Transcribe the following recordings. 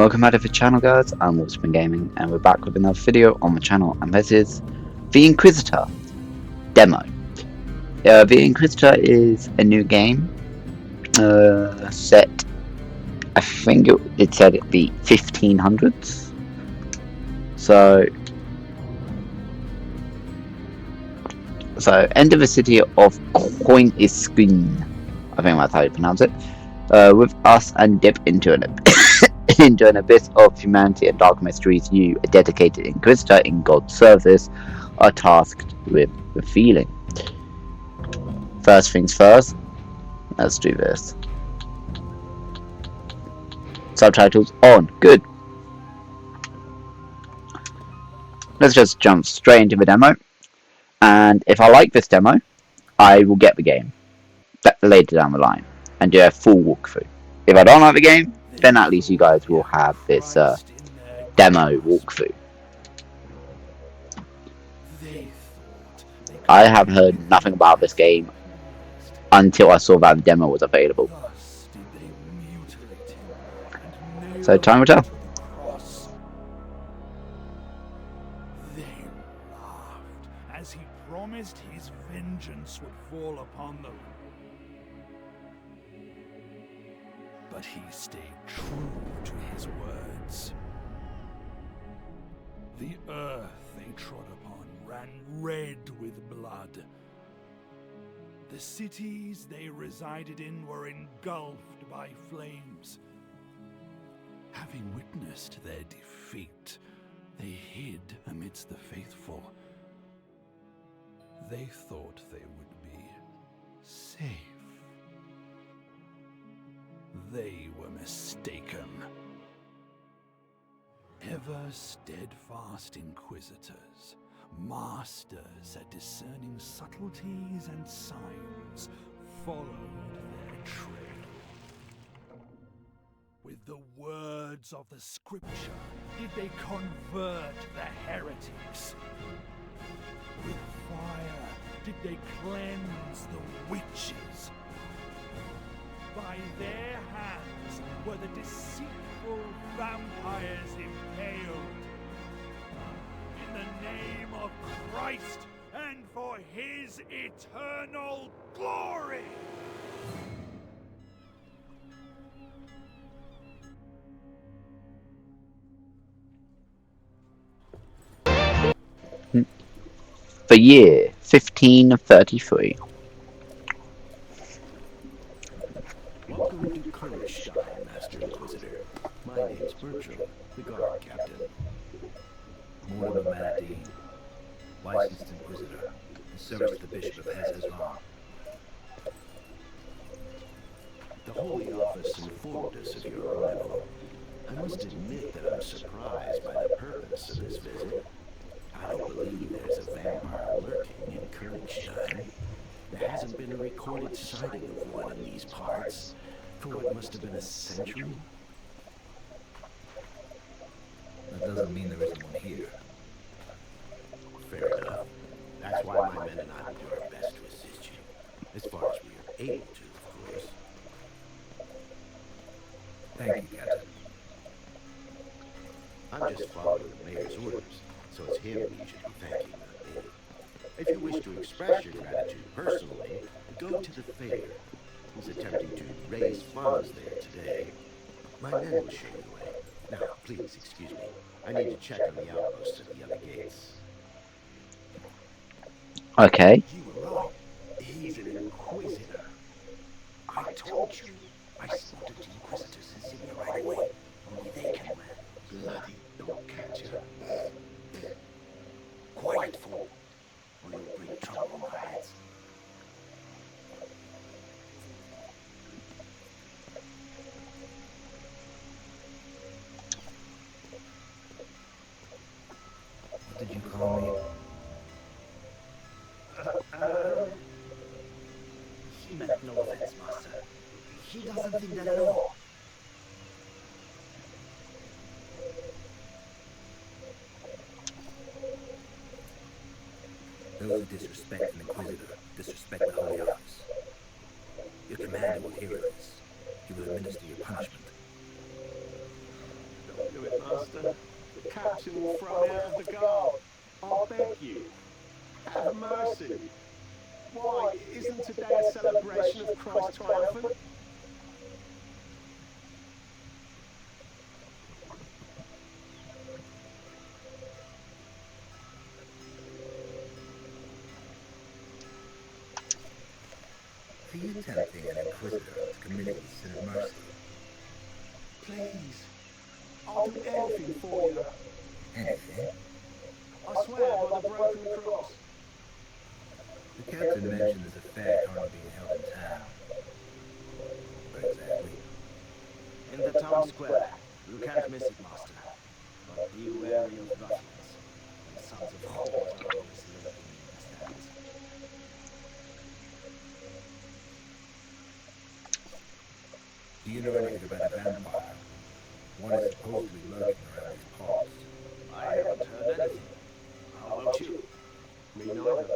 Welcome back to the channel, guys. I'm WolfbaneGame and we're back with another video on the channel, and this is the Inquisitor Demo. The Inquisitor is a new game set, I think it said it'd be 1500s. So enter the city of Coin-Iskin, I think that's how you pronounce it, with us, and dip into an into an abyss of humanity and dark mysteries. You, a dedicated Inquisitor in God's service, are tasked with revealing. First things first, let's do this. Subtitles on. Good. Let's just jump straight into the demo. And if I like this demo, I will get the game later down the line and do a full walkthrough. If I don't like the game, then at least you guys will have this demo walkthrough. I have heard nothing about this game until I saw that the demo was available. So time will tell. They laughed as he promised his vengeance would fall upon them. But he stayed true to his words. The earth they trod upon ran red with blood. The cities they resided in were engulfed by flames. Having witnessed their defeat, they hid amidst the faithful. They thought they would be safe. They were mistaken. Ever steadfast Inquisitors, masters at discerning subtleties and signs, followed their trail. With the words of the scripture did they convert the heretics. With fire did they cleanse the witches. By their hands were the deceitful vampires impaled. In the name of Christ and for his eternal glory! The year 1533. Welcome to Kernstein, Master Inquisitor. My name's Bertram, the guard captain. Mortimer Manatee, licensed Inquisitor, and serves the Bishop of Hezeslam. The Holy Office informed us of your arrival. I must admit that I'm surprised by the purpose of this visit. I don't believe there's a vampire lurking in Kernstein. There hasn't been a recorded sighting of one in these parts for what must have been a century. That doesn't mean there isn't one here. Fair enough. That's why my men and I will do our best to assist you. As far as we are able to, of course. Thank you, Captain. I'm just following the mayor's orders, so it's him you should be thanking, not me. If you wish to express your gratitude personally, go to the fair. He's attempting to raise funds there today. My men will show you the way. Now, please excuse me. I need to check on the outposts at the other gates. Okay. You were right. He's an Inquisitor. I told you. I spotted the Inquisitors in Sydney right away. Only they can win. Bloody don't catch her. Quiet, fool. Or you'll bring trouble on our heads. What did you call me? He meant no offense, Master. He doesn't think that at all. Those who disrespect an Inquisitor disrespect the Holy Office. Your commander will hear of this. He will administer your punishment. The do it, Master. The captain will throw me out of the guard. I beg you, have mercy. Why, isn't today a celebration of Christ triumphant? Are you tempting an Inquisitor to commit the sin of mercy? Please, I'll do anything for you. Anything? I swear by the broken cross. The captain mentioned there's a fair currently being held in town. Where exactly? In the town square. You can't miss it, Master. But be wary of ruffians. The sons of whores are always lurking in the stands. Do you know anything about a vampire? One is supposedly lurking around these parts. I haven't heard anything. How about you? Me neither.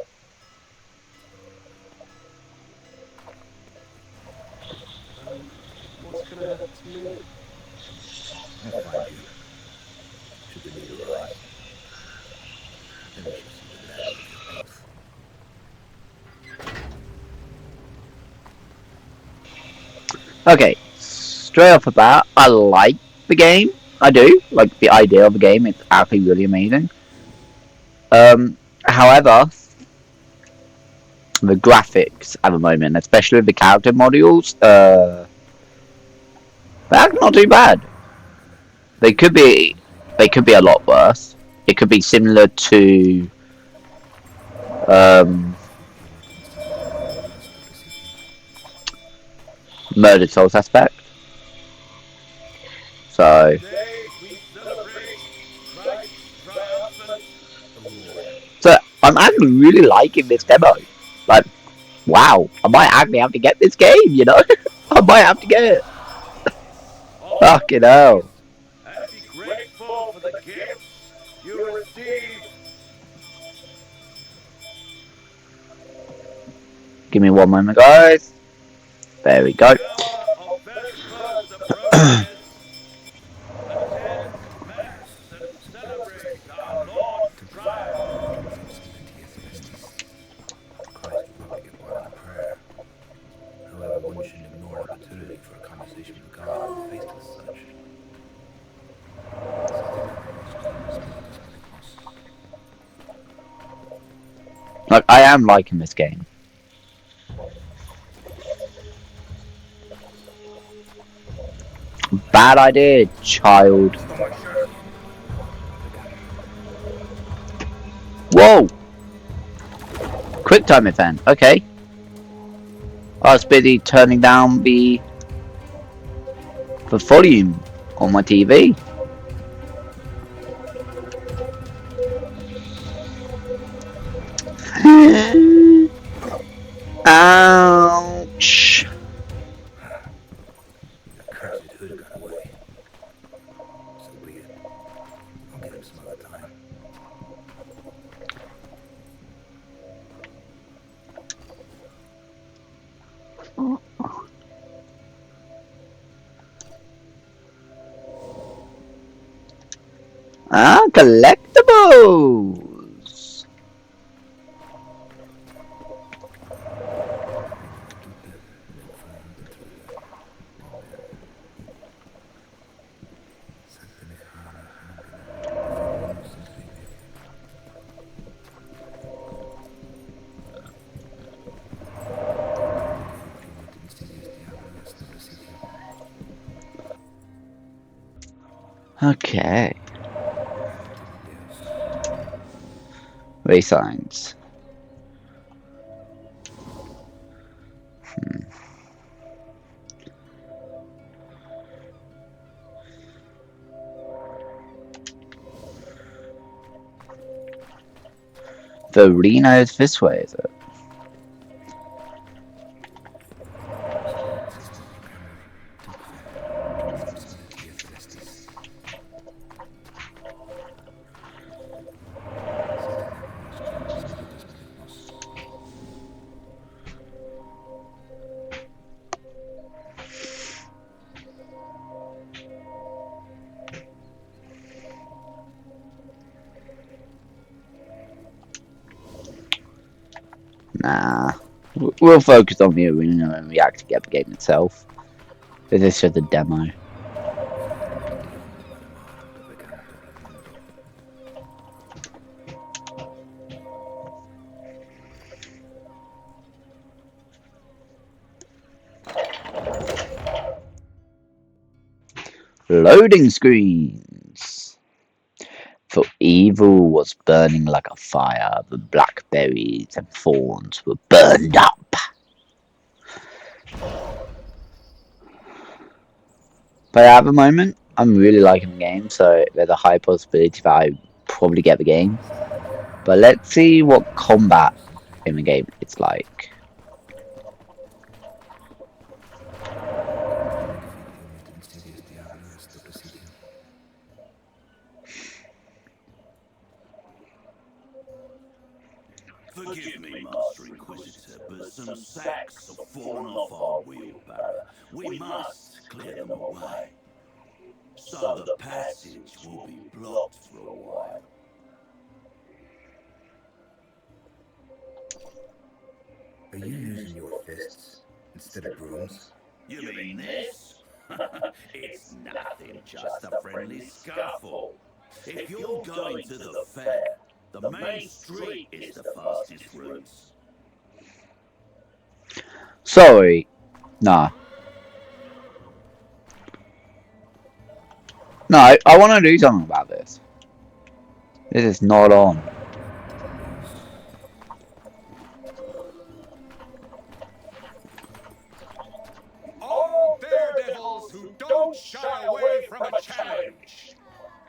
What's gonna happen to me? I'll find you. Should the need arise. Then we shall see the value of your oath. Okay, straight off the bat, I like the game. I do. Like the idea of the game, it's actually really amazing. However, the graphics at the moment, especially the character modules, they're not too bad. They could be a lot worse. It could be similar to Murder Souls aspect. So I'm actually really liking this demo. Like, wow, I might actually have to get this game, you know? I might have to get it. Fucking hell. And be grateful for the gifts you receive. Give me one moment, guys. There we go. Christ will probably get one in prayer. However, one shouldn't ignore an opportunity for a conversation with God who faced as such. Like, I am liking this game. Bad idea, child. Whoa! Quick time event, okay. I was busy turning down the volume on my TV. Ouch! That cursed hood got away. So be it. I'll get him some other time. Collectibles! Okay. Resigns. The arena is this way, is it? Nah. We'll focus on the arena and react to get the game itself. This is just a demo. Loading screens. For evil was burning like a fire, the blackberries and thorns were burned up. But at the moment, I'm really liking the game, so there's a high possibility that I probably get the game. But let's see what combat in the game is like. Forgive me, Master Inquisitor, but some sacks have fallen off our wheelbarrow. We must clear them away, so the passage will be blocked for a while. Are you using your fists instead of brooms? You mean this? It's nothing, just a friendly scuffle. If you're going to the fair, the main street is the fastest route. Sorry. Nah. No, I want to do something about this. This is not on. All daredevils who don't shy away from a challenge.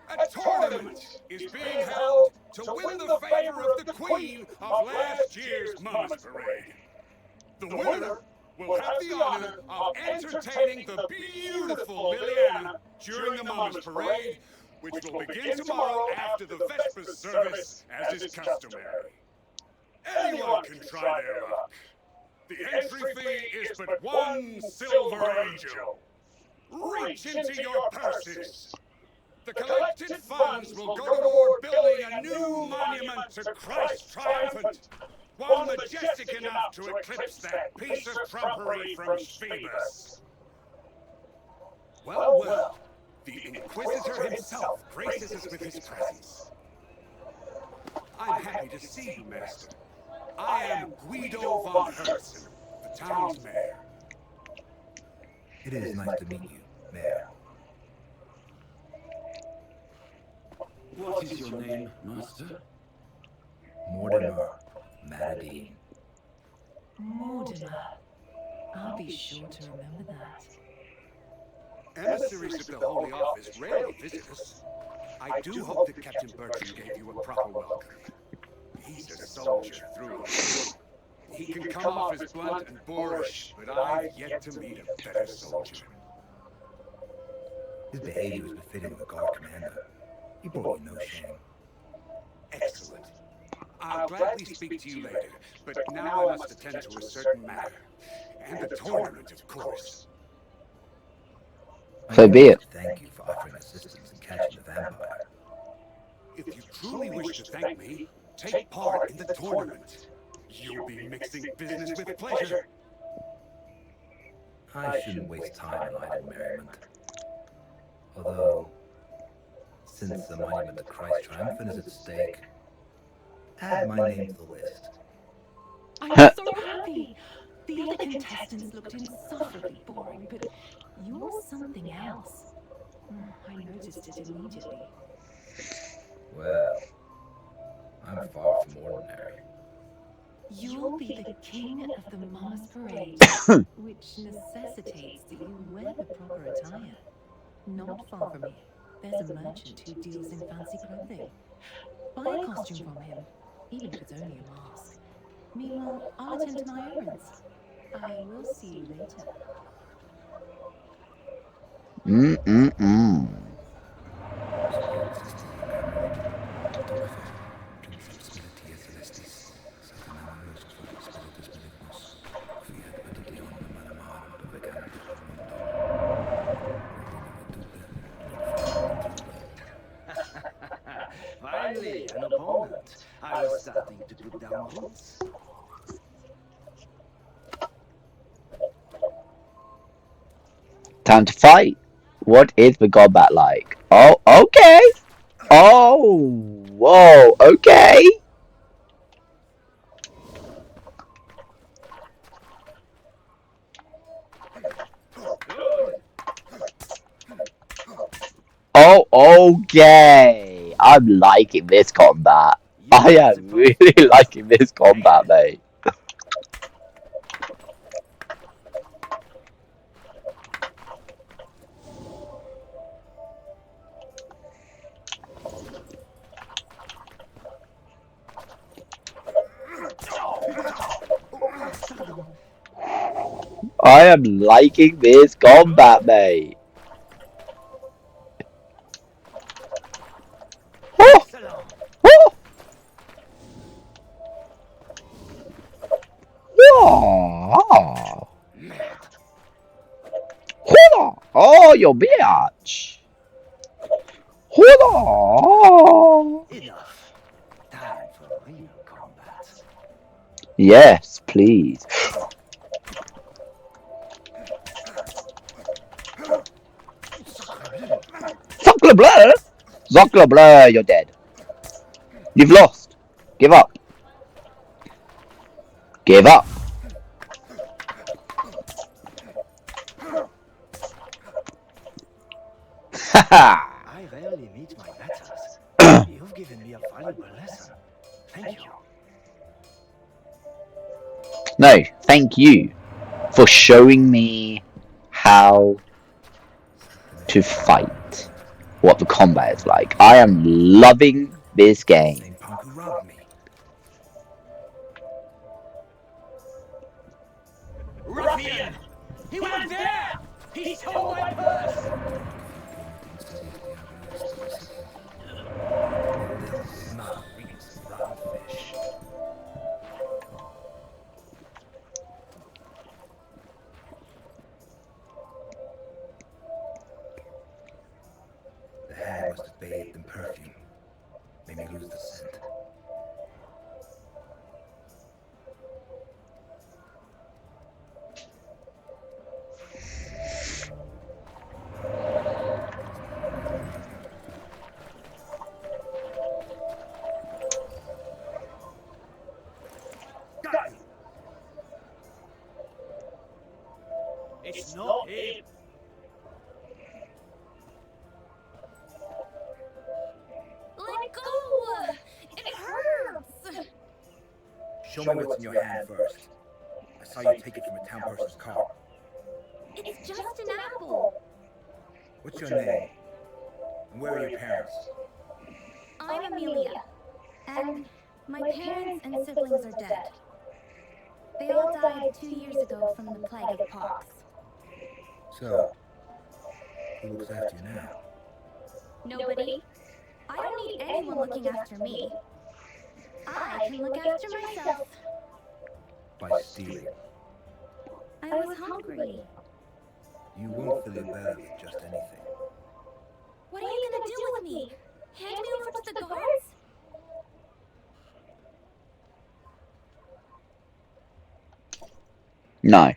A tournament is being held to win the favor of the Queen of last year's Mum's Parade. The winner will have the honor of entertaining the beautiful Liliana during the Mum's Parade, which will begin tomorrow after the Vespers service, as is customary. Anyone can try their luck. The entry fee is but 1 silver angel. Reach into your purses. The collected funds will go toward building a new monument to Christ Triumphant, one majestic enough to eclipse that piece of trumpery from Phoebus. Well, well, the Inquisitor himself graces us with his presence. I'm happy to see you, Master. I am Guido von Herzen, the town's mayor. It is nice to meet you, Mayor. What is your name, Master? Mortimer Maradine. Mortimer. I'll be sure to remember that. Emissaries of the Holy Office rarely visit us. I do hope that Captain Bertram gave you a proper welcome. He's a soldier through and through. He can come off as blunt and boorish, but I've yet to meet a better soldier. His behavior was befitting of a guard commander. He brought you no shame. Excellent. I'll gladly speak to you later, but now I must attend to a certain matter. And the tournament, of course. So be it. Thank you for offering assistance in catching the vampire. If you truly wish to thank me, take part in the tournament. You'll be mixing business with pleasure. I shouldn't waste time in idle merriment. Although, since the monument to Christ Triumphant is at stake, add my name to the list. I'm so happy! The other contestants looked insufferably boring, but you're something else. I noticed it immediately. Well, I'm far from ordinary. You'll be the king of the Mama's Parade, which necessitates that you wear the proper attire. Not far from here, there's a merchant who deals in fancy clothing. Buy a costume from him, even if it's only a mask. Meanwhile, I'll attend to my errands. I will see you later. Finally, an opponent. I was starting to put down roots. Time to fight. What is the combat like? Oh, okay. Oh, whoa, okay. Oh, okay. I'm liking this combat. I am really liking this combat, mate. I am liking this combat, mate. Oh, oh. Oh, hold on. Oh, your bitch. Hold on. Enough. Time for real combat. Yes, please. Sacre bleu! Sacre bleu, you're dead. You've lost. Give up. Give up. Haha. I rarely meet my betters. You've given me a valuable lesson. Thank you. No, thank you for showing me how to fight. What the combat is like. I am loving this game. Same punk who robbed me. Ruffian! He went there! He stole my purse! Not reeds, rotten fish. The hag must have bathed in perfume. Made me lose the scent. It's not him! Let go! It hurts! Show me what's in your hand first. I saw you take it from a town person's car. It's just an apple. What's your name? And where are your parents? I'm Amelia. And my parents and siblings are dead. They all died 2 years ago from the plague of pox. So, who looks after you now? Nobody. I don't need anyone looking after me. I can look after myself. By stealing. I was hungry. You won't fill your belly with just anything. What are you gonna do with me? Hand me over to the guards? No.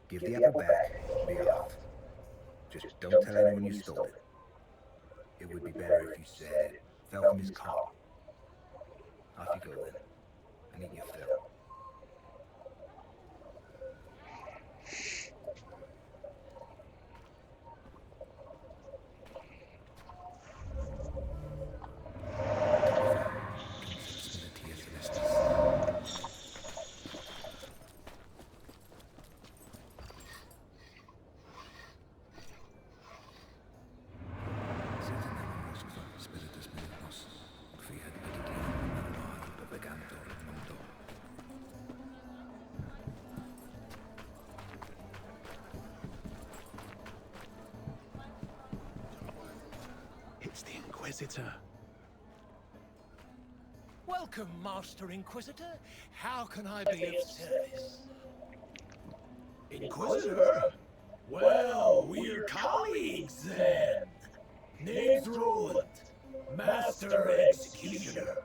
Give the apple back and be off. Just don't tell anyone you stole it. It would be better if you said it fell from his car. Off you go then. And eat your fill. It's the Inquisitor. Welcome, Master Inquisitor. How can I be of service? Inquisitor? Well, we're colleagues then. Name's Roland, Master Executioner.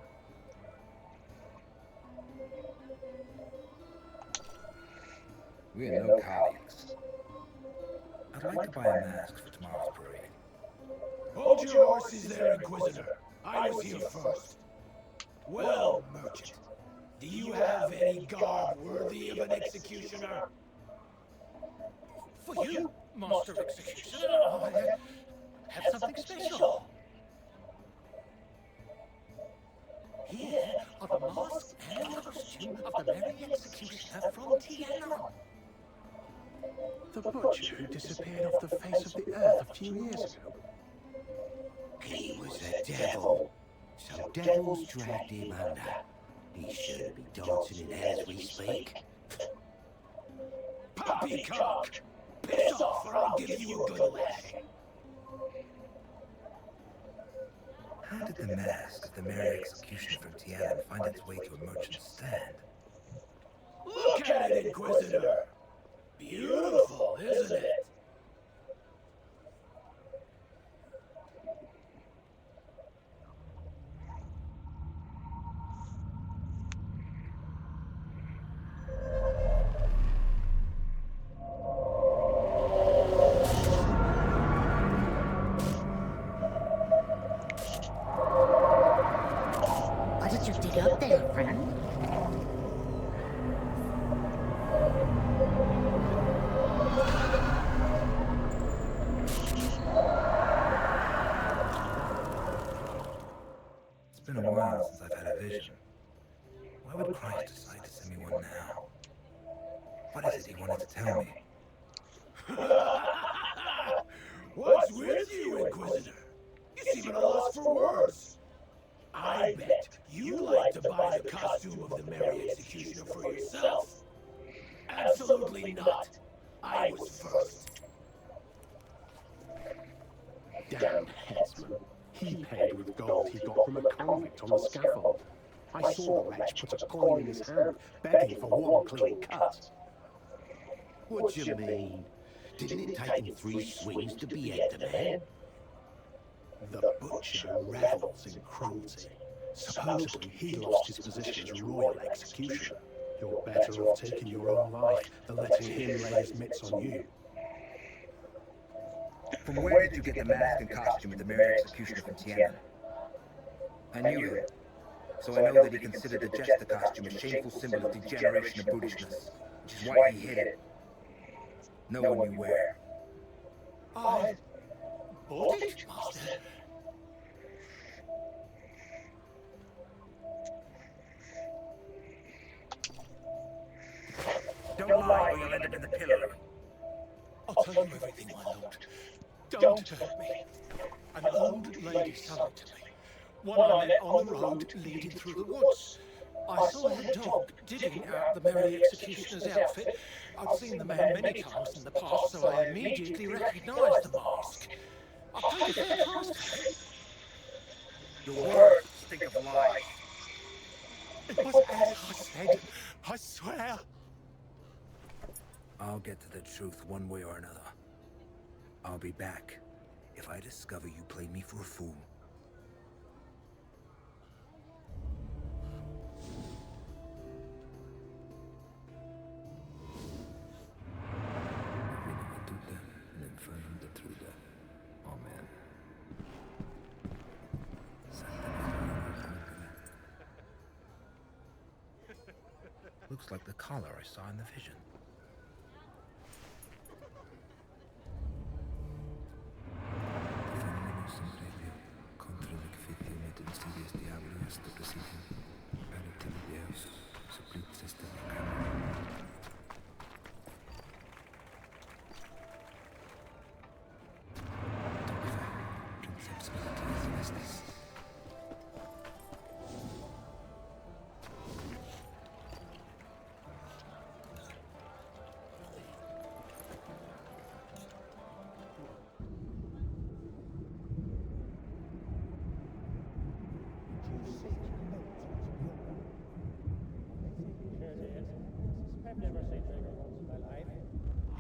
We are no colleagues. I'd like to buy a mask for tomorrow's parade. Hold your horses there, Inquisitor. I was here first. Well, merchant, do you have any garb worthy of an executioner? For you, Master Executioner, I have something special. Here are the mask and costume of the Merry Executioner from Tiana. The butcher who disappeared off the face of the earth a few years ago. He was a devil. So devils dragged him under. He should be dancing in hell as we speak. Poppycock! Piss off or I'll give you a good lashing. How did the mask of the Merry Executioner from Tiana find its way to a merchant's stand? Look at it, Inquisitor! Beautiful, isn't it? What did you dig up there, friend? It's been a while since I've had a vision. Why would Christ decide to send me one now? What is it he wanted to tell me? What's with you, Inquisitor? You seem at a loss for words. I bet you like to buy the costume of the Merry Executioner for yourself. Absolutely not. I was first. Damned headsman. He paid with gold he got from a convict on the scaffold. I saw the wretch put a coin in his hand, begging for one clean cut. What do you mean? Didn't it take him 3 swings to behead the man? The butcher revels in cruelty. Supposedly he lost his position as royal executioner. You're better off taking your own life than letting him lay his mitts on you. From where did you get the mask and costume of the Merry Executioner from Tiana? I knew him, so I know that he considered the jester costume a shameful symbol of degeneration and brutishness, which is why he hid it. No one knew where. I bought it, Master. Don't lie or you'll end up in the pillory. I'll tell you everything, my lord. Don't hurt me. An old lady summoned to me. One I met on the road leading through the woods. I saw her dog digging out the Merry Executioner's outfit. I'd seen the man many times in the past, so I immediately recognized the mask. I paid a fair price for it. Your words stink of lies. It was as I said, I swear. I'll get to the truth one way or another. I'll be back if I discover you played me for a fool. Looks like the collar I saw in the vision.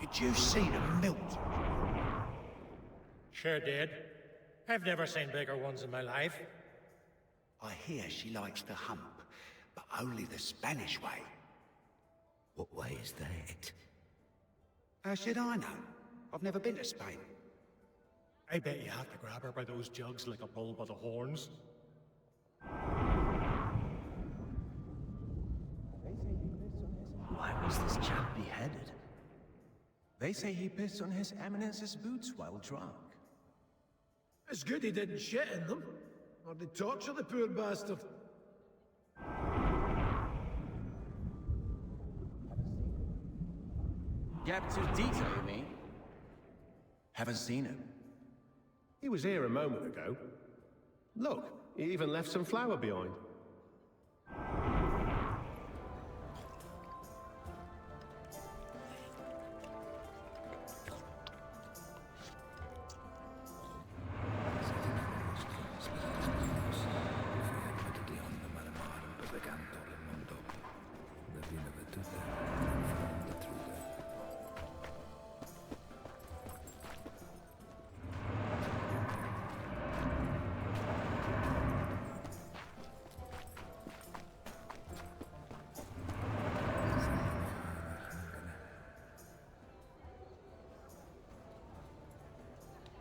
Did you see the milk? Sure did. I've never seen bigger ones in my life. I hear she likes to hump, but only the Spanish way. What way is that? How should I know? I've never been to Spain. I bet you have to grab her by those jugs like a bull by the horns. Why was this chap beheaded? They say he pissed on His Eminence's boots while drunk. It's good he didn't shit in them, or they'd torture the poor bastard. Gap to detail, you mean? Haven't seen him. He was here a moment ago. Look, he even left some flour behind.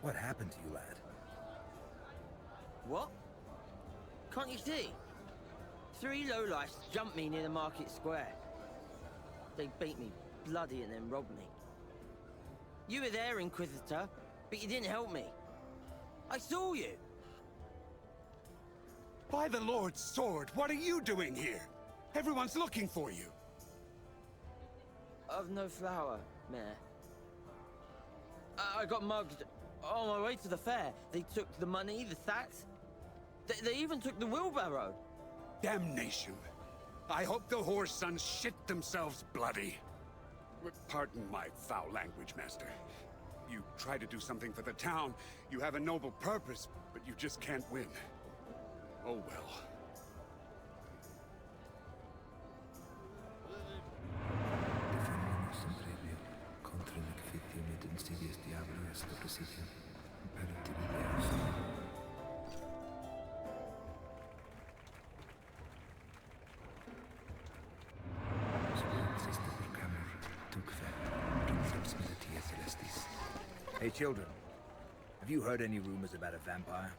What happened to you, lad? What? Can't you see? 3 lowlifes jumped me near the market square. They beat me bloody and then robbed me. You were there, Inquisitor, but you didn't help me. I saw you. By the Lord's sword, what are you doing here? Everyone's looking for you. I've no flour, Mayor. I got mugged on my way to the fair. They took the money, the sacks. They even took the wheelbarrow. Damnation. I hope the whore sons shit themselves bloody. Pardon my foul language, Master. You try to do something for the town, you have a noble purpose, but you just can't win. Oh well. Hey children, have you heard any rumors about a vampire?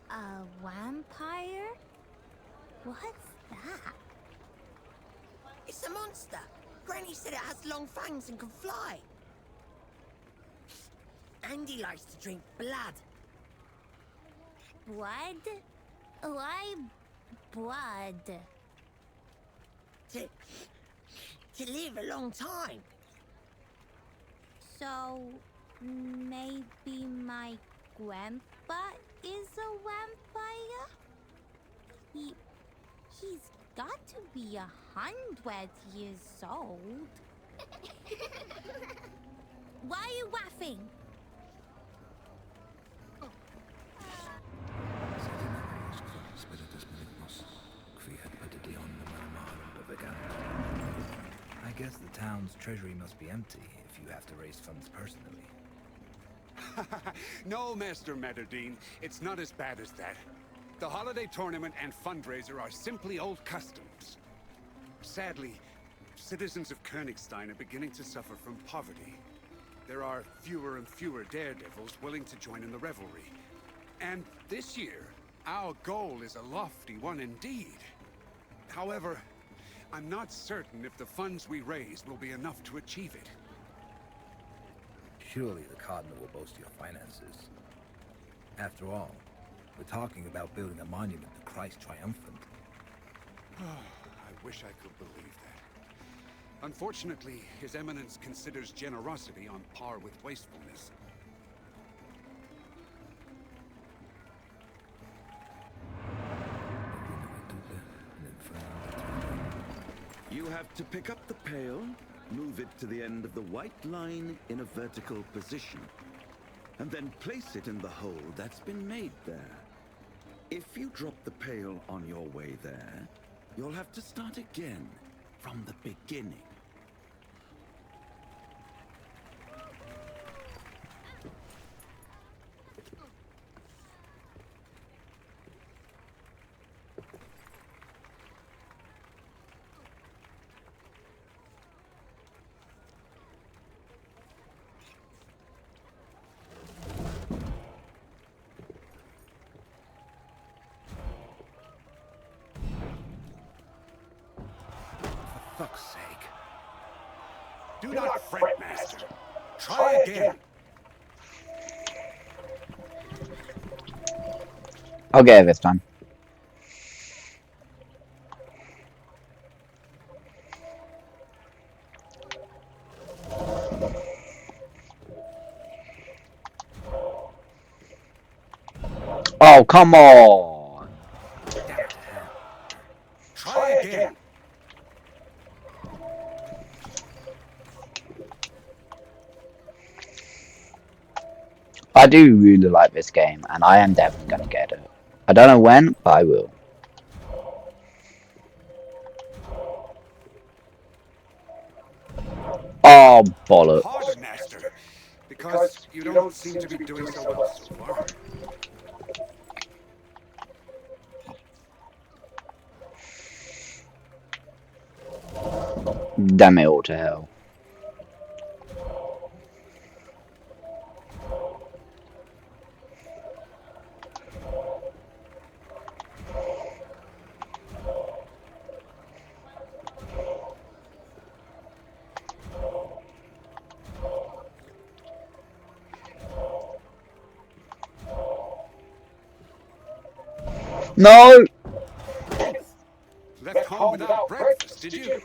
A vampire? What's that? It's a monster. Granny said it has long fangs and can fly. And he likes to drink blood. Blood? Why blood? To live a long time. So, maybe my grandpa is a vampire? He's got to be 100 years old. Why are you laughing? I guess the town's treasury must be empty if you have to raise funds personally. No, Master Meterdine, it's not as bad as that. The holiday tournament and fundraiser are simply old customs. Sadly, citizens of Königstein are beginning to suffer from poverty. There are fewer and fewer daredevils willing to join in the revelry. And this year, our goal is a lofty one indeed. However, I'm not certain if the funds we raise will be enough to achieve it. Surely the Cardinal will boast your finances. After all, we're talking about building a monument to Christ Triumphant. I wish I could believe that. Unfortunately, His Eminence considers generosity on par with wastefulness. You have to pick up the pail, move it to the end of the white line in a vertical position, and then place it in the hole that's been made there. If you drop the pail on your way there, you'll have to start again from the beginning. fuck's sake. Do not fret, Master. Try again. I'll get it this time. Oh, come on! Try again. I do really like this game, and I am definitely gonna get it. I don't know when, but I will. Oh, bollocks. Pardon, Master, because you don't seem to be doing so well so far. Damn it all to hell. No! Left home without breakfast, did you?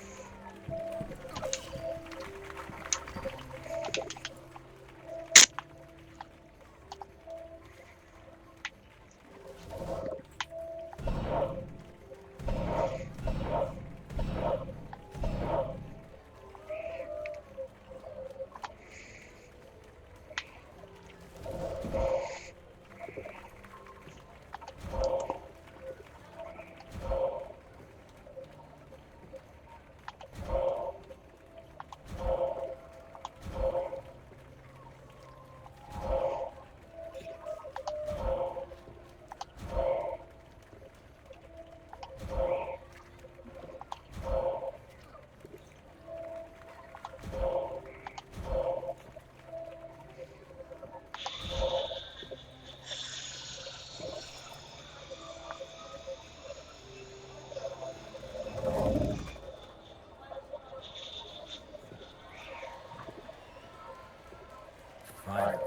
Finally.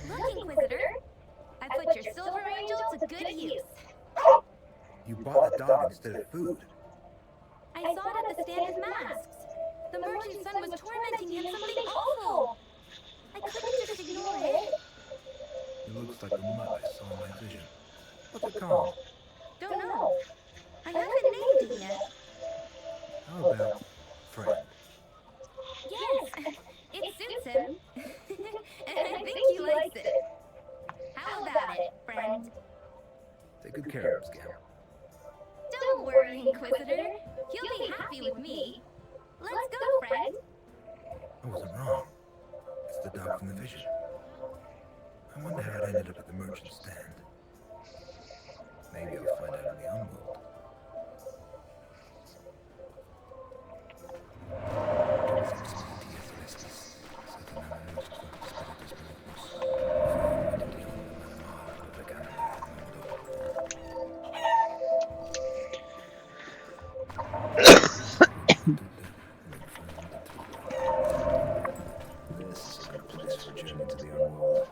Look, Inquisitor. I put your silver angel to good use. You bought a dog instead of food. I saw it at the stand with masks. The merchant's son was tormenting him something awful. I couldn't just ignore it. It looks like the mutt I saw in my vision. What's it called? Don't know. I haven't named it yet. How about friend? Yes, it suits him. And I think he likes it. How about it, friend? Take good care of him, Scam. Don't worry, Inquisitor. He'll be happy with me. Let's go, friend. I wasn't wrong. It's the dog from the vision. I wonder how it ended up at the merchant stand. Maybe I'll find out in the unworld. This is a good place for a journey to the unworld.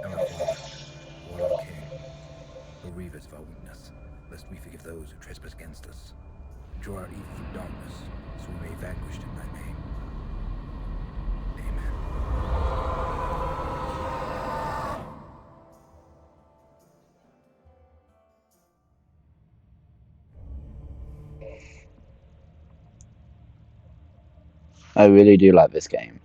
Our Father, who art our King, bereave us of our weakness, lest we forgive those who trespass against us. Draw our evil from darkness, so we may be vanquished in thy name. Amen. I really do like this game.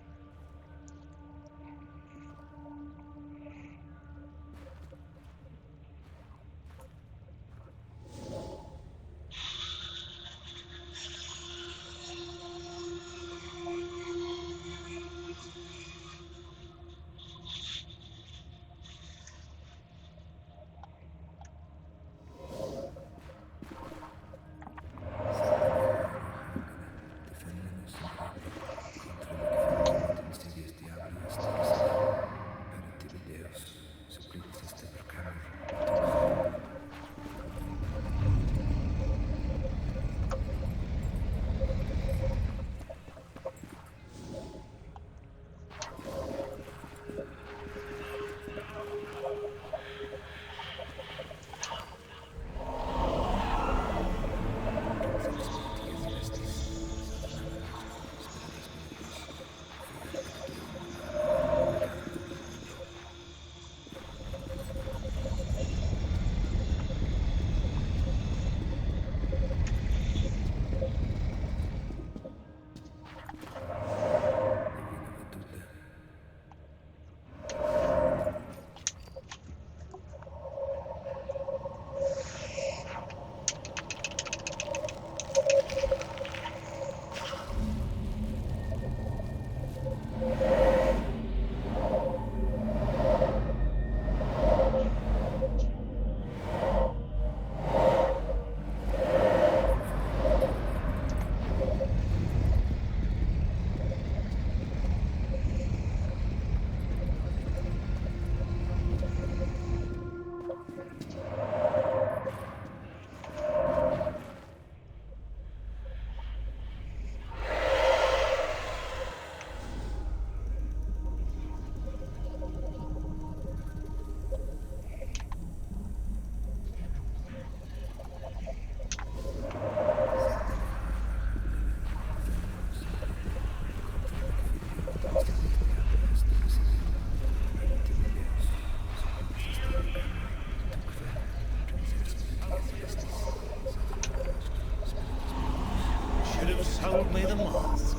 Should have sold me the mask.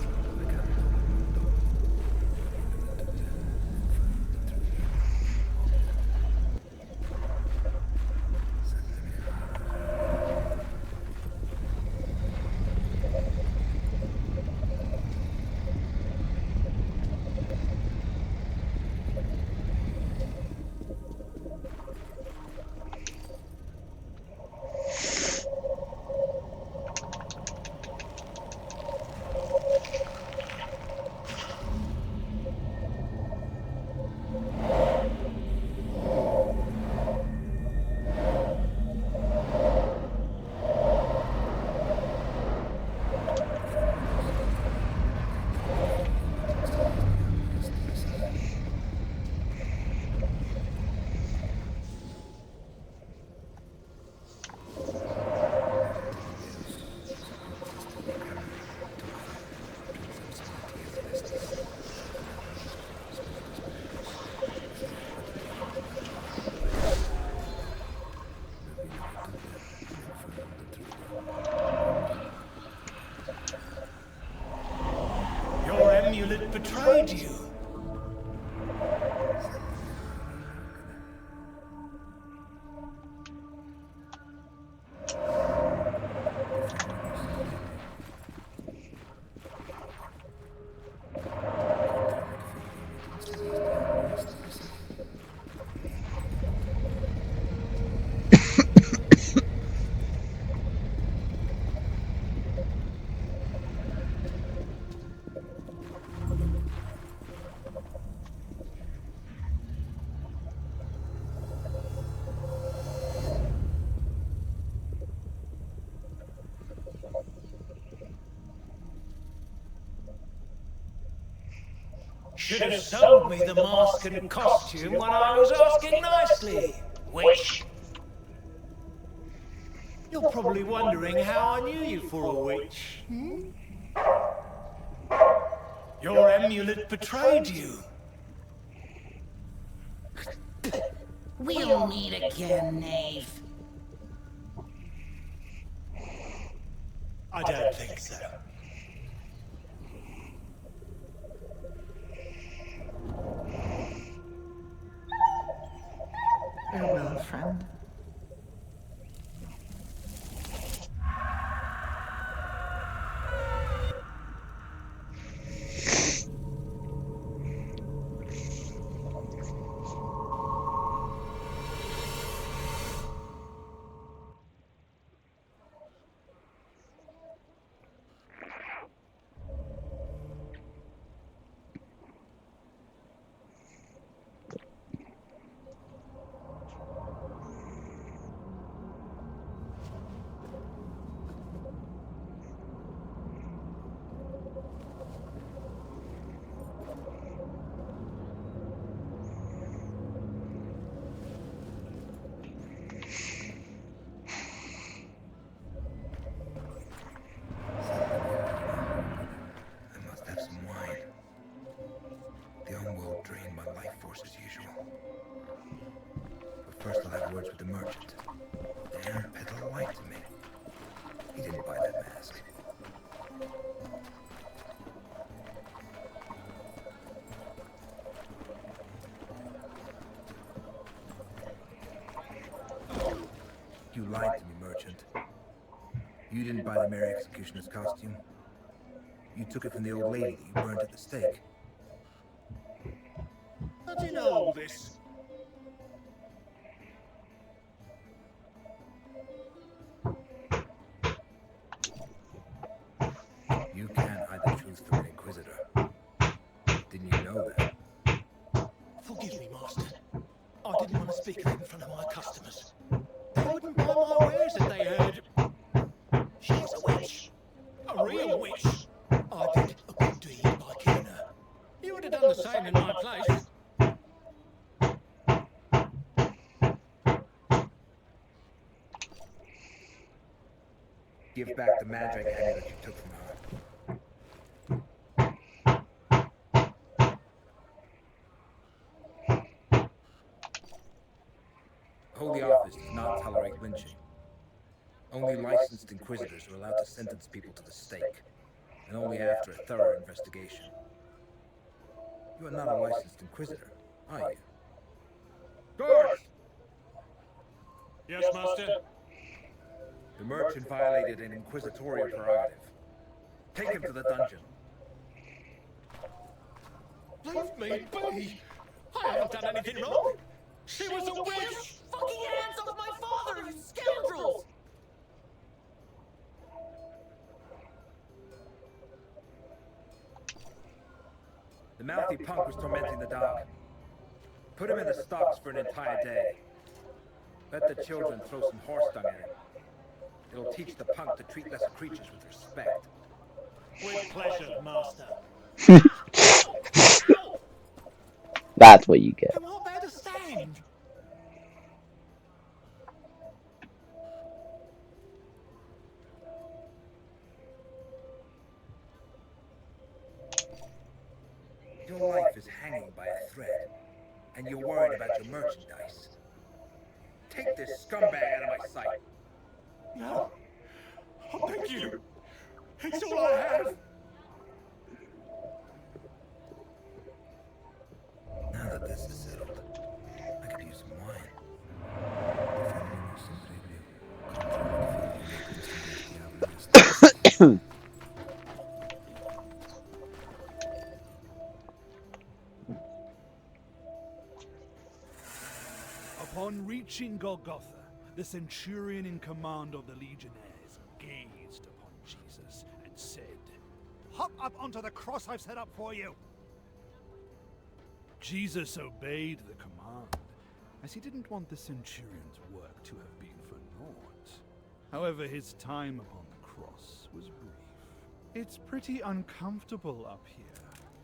Your amulet betrayed you. Should have sold me the mask and costume when I was asking nicely, witch. You're probably wondering how I knew you for a witch. Your amulet betrayed you. We'll meet again, knave. I don't think so. Farewell, friend. I must have some wine. The Homeworld drained my life force as usual. But first I'll have words with the merchant. Damn, Peddler lied to me. He didn't buy that mask. You lied to me, merchant. You didn't buy the Mary Executioner's costume. You took it from the old lady that you burned at the stake. How do you know all this? You can't hide the truth from an Inquisitor. Didn't you know that? Forgive me, Master. I didn't want to speak of it in front of my customers. They wouldn't buy my wares if they heard. She was a witch. A real witch. I did a good deed by killing her. You would have done the same in my place. Give back the magic amulet you took from her. Holy Office does not tolerate lynching. Only licensed Inquisitors are allowed to sentence people to the stake, and only after a thorough investigation. You are not a licensed Inquisitor, are you? Guards! Yes, Master. The merchant violated an inquisitorial prerogative. Take him to the dungeon. Leave me be. I haven't done anything wrong. She was a witch. Fucking hands off my father, you scoundrels! The mouthy punk was tormenting the dog. Put him in the stocks for an entire day. Let the children throw some horse dung at him. It'll teach the punk to treat lesser creatures with respect. With pleasure, Master. That's what you get. Come on, better stand. Your life is hanging by a thread, and you're worried about your merchandise. Take this scumbag out of my sight. No. I beg you. It's all I have. Now that this is settled, I could use some wine. Upon reaching Golgotha, the centurion in command of the legionnaires gazed upon Jesus and said, "Hop up onto the cross I've set up for you." Jesus obeyed the command, as he didn't want the centurion's work to have been for naught. However, his time upon the cross was brief. It's pretty uncomfortable up here.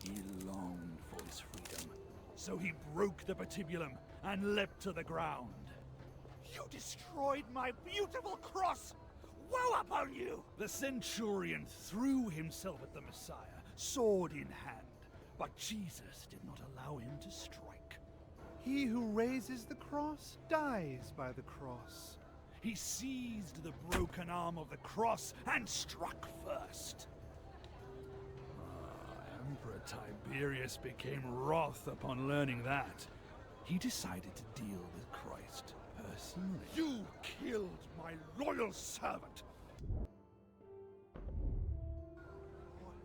He longed for his freedom, so he broke the patibulum and leapt to the ground. "You destroyed my beautiful cross! Woe upon you!" The centurion threw himself at the Messiah, sword in hand, but Jesus did not allow him to strike. "He who raises the cross dies by the cross." He seized the broken arm of the cross and struck first. Emperor Tiberius became wroth upon learning that. He decided to deal with Christ You killed my loyal servant.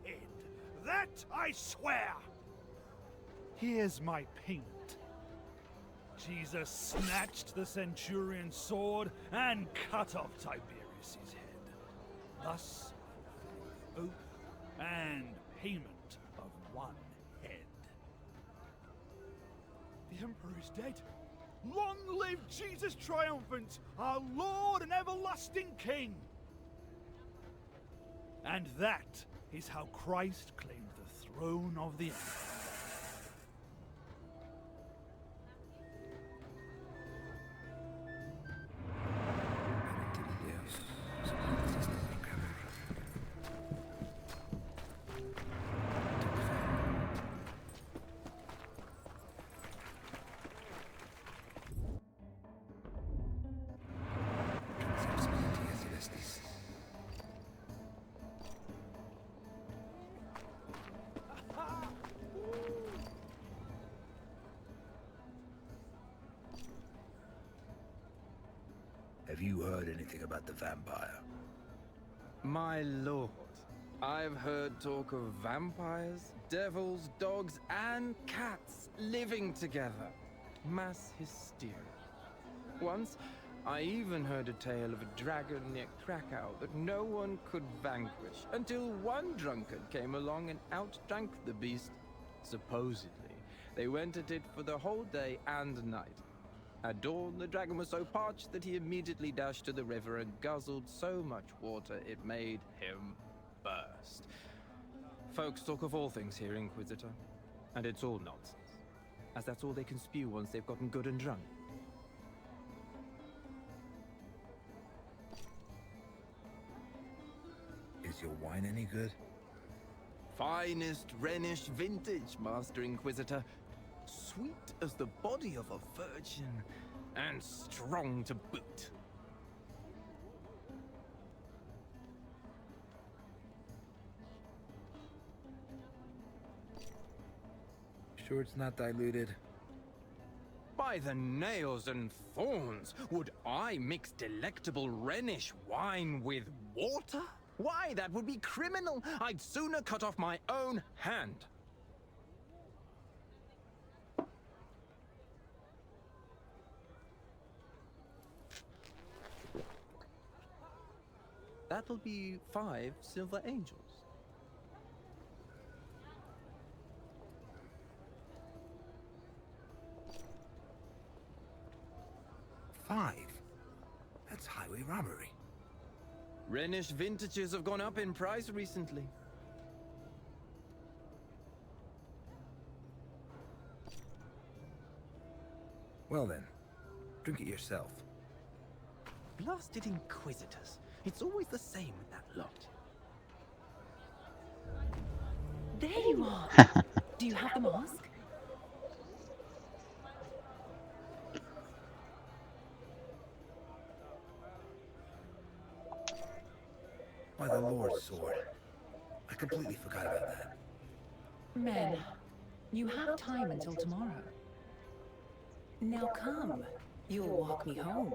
Head. That I swear. Here's my payment. Jesus snatched the centurion's sword and cut off Tiberius's head. Thus, oath and payment of one head. The Emperor is dead. Long live Jesus triumphant, our Lord and everlasting King! And that is how Christ claimed the throne of the Empire. Have you heard anything about the vampire? My lord, I've heard talk of vampires, devils, dogs, and cats living together. Mass hysteria. Once, I even heard a tale of a dragon near Krakow that no one could vanquish until one drunkard came along and outdrank the beast. Supposedly, they went at it for the whole day and night. At dawn, the dragon was so parched that he immediately dashed to the river and guzzled so much water it made him burst. Folks talk of all things here, Inquisitor, and it's all nonsense, as that's all they can spew once they've gotten good and drunk. Is your wine any good? Finest Rhenish vintage, Master Inquisitor. Sweet as the body of a virgin, and strong to boot. Sure it's not diluted? By the nails and thorns, would I mix delectable Rhenish wine with water? Why, that would be criminal. I'd sooner cut off my own hand. That'll be 5 silver angels. $5? That's highway robbery. Rhenish vintages have gone up in price recently. Well then, drink it yourself. Blasted Inquisitors. It's always the same with that lot. There you are. Do you have the mask? By the Lord's sword. I completely forgot about that. Men, you have time until tomorrow. Now come. You'll walk me home.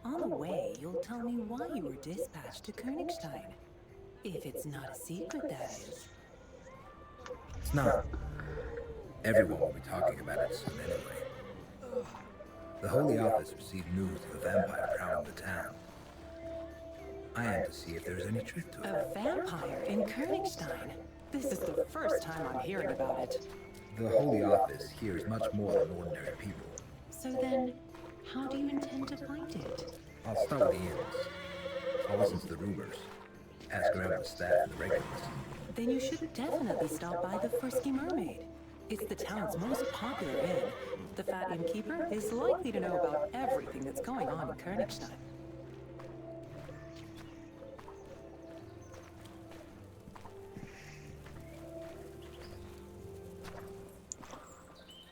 On the way, you'll tell me why you were dispatched to Königstein. If it's not a secret, that is. It's not. Everyone will be talking about it soon anyway. The Holy Office received news of a vampire prowling the town. I am to see if there's any truth to it. A vampire in Königstein? This is the first time I'm hearing about it. The Holy Office hears much more than ordinary people. So then, how do you intend to fight it? I'll start with the inns. I'll listen to the rumors. Ask around the staff and the regulars. Then you should definitely stop by the Frisky Mermaid. It's the town's most popular inn. The fat innkeeper is likely to know about everything that's going on in Königstein.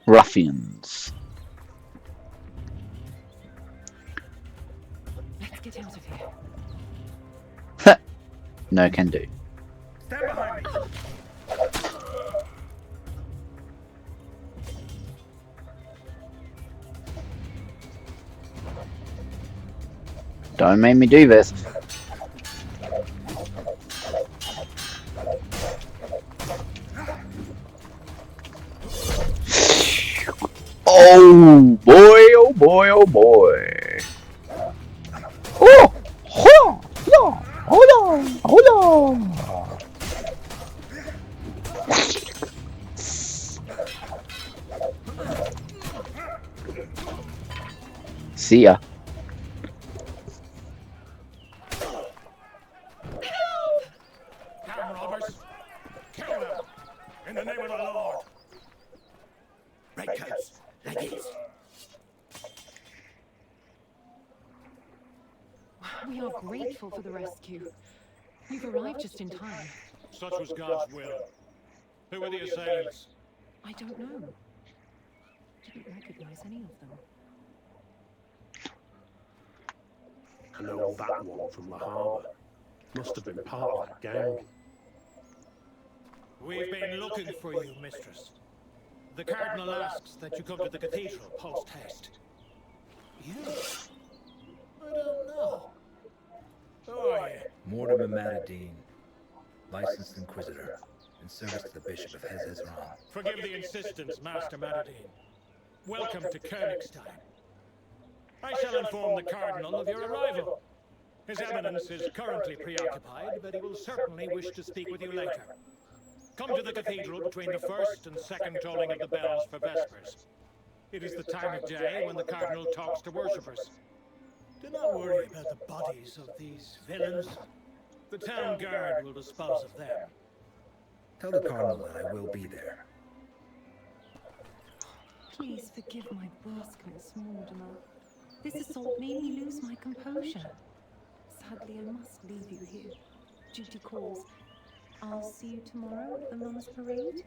Ruffians. Let's get out of here. No can do. Stand behind me! Don't make me do this. Oh boy, oh boy, oh boy. Oh! Hold on! Hold on! See ya. Come, robbers! Kill them! In the name of the Lord! Redcoats, ladies. We are grateful for the rescue. You've arrived just in time. Such was God's will. Who were the assailants? I don't know. Didn't recognize any of them. I know that one from the harbour. Must have been part of that gang. We've been looking for you, mistress. The Cardinal asks that you come to the cathedral post-haste. You? I don't know. Who are you? Mortimer Matadine, licensed Inquisitor, in service to the Bishop of Hezezran. Forgive the insistence, Master Matadine. Welcome to Königstein. I shall inform the Cardinal of your arrival. His Eminence is currently preoccupied, but he will certainly wish to speak with you later. Come to the cathedral between the first and second tolling of the bells for Vespers. It is the time of day when the Cardinal talks to worshippers. Do not worry about the bodies of these villains. The town guard will dispose of them. Tell the Cardinal that I will be there. Please forgive my brusqueness, Mortimer. This assault made me lose my composure. Sadly, I must leave you here. Duty calls. I'll see you tomorrow at the Mum's Parade.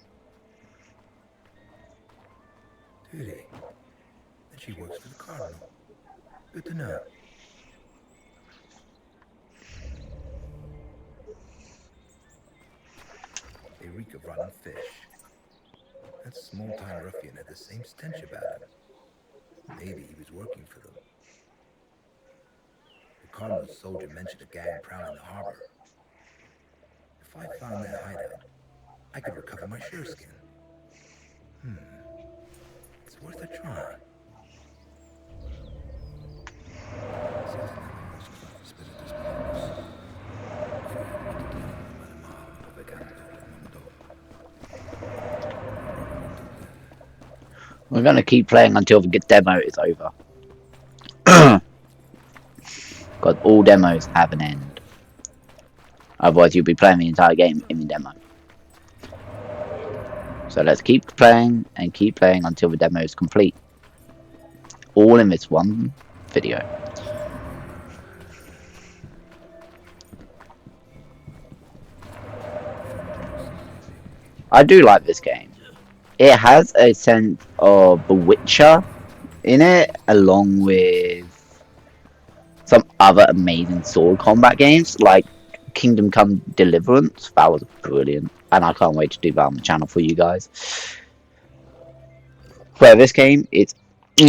Duty? Then she works for the Cardinal. Good to know. They reek of rotten fish. That small-time ruffian had the same stench about him. Maybe he was working for them. The Cardinal's soldier mentioned a gang prowling the harbor. If I found that hideout, I could recover my sureskin. It's worth a try. We're gonna keep playing until the demo is over. Because all demos have an end. Otherwise you'll be playing the entire game in the demo. So let's keep playing and keep playing until the demo is complete. All in this one video. I do like this game. It has a sense of The Witcher in it, along with some other amazing sword combat games, like Kingdom Come Deliverance. That was brilliant, and I can't wait to do that on the channel for you guys. Where this game, it's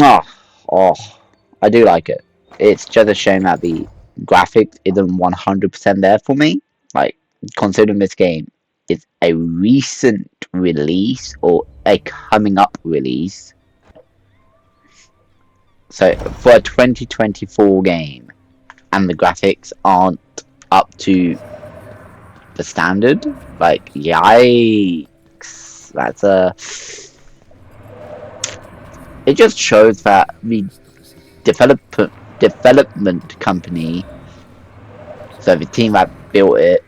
I do like it. It's just a shame that the graphics isn't 100% there for me. Like, considering this game is a recent release or a coming up release, so for a 2024 game and the graphics aren't up to the standard, like, yikes. That's it just shows that the development company, so the team that built it,